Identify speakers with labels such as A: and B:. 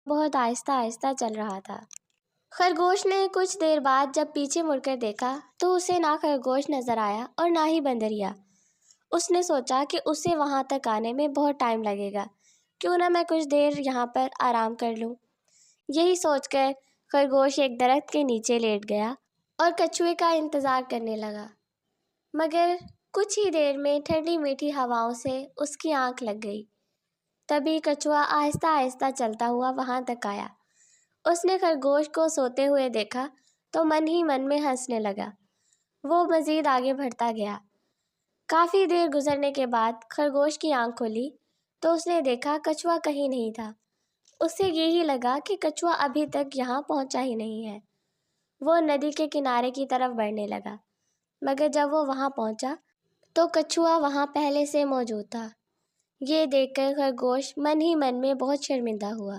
A: بہت آہستہ آہستہ چل رہا تھا۔ خرگوش نے کچھ دیر بعد جب پیچھے مڑ کر دیکھا تو اسے نہ خرگوش نظر آیا اور نہ ہی بندریا۔ اس نے سوچا کہ اسے وہاں تک آنے میں بہت ٹائم لگے گا، کیوں نہ میں کچھ دیر یہاں پر آرام کر لوں۔ یہی سوچ کر خرگوش ایک درخت کے نیچے لیٹ گیا اور کچھوے کا انتظار کرنے لگا، مگر کچھ ہی دیر میں ٹھنڈی میٹھی ہواؤں سے اس کی آنکھ لگ گئی۔ تبھی کچھوا آہستہ آہستہ چلتا ہوا وہاں تک آیا۔ اس نے خرگوش کو سوتے ہوئے دیکھا تو من ہی من میں ہنسنے لگا۔ وہ مزید آگے بڑھتا گیا۔ کافی دیر گزرنے کے بعد خرگوش کی آنکھ کھلی تو اس نے دیکھا کچھوا کہیں نہیں تھا۔ اسے یہی لگا کہ کچھوا ابھی تک یہاں پہنچا ہی نہیں ہے۔ وہ ندی کے کنارے کی طرف بڑھنے لگا، مگر جب وہ وہاں پہنچا تو کچھوا وہاں پہلے سے موجود تھا۔ یہ دیکھ کر خرگوش من ہی من میں بہت شرمندہ ہوا۔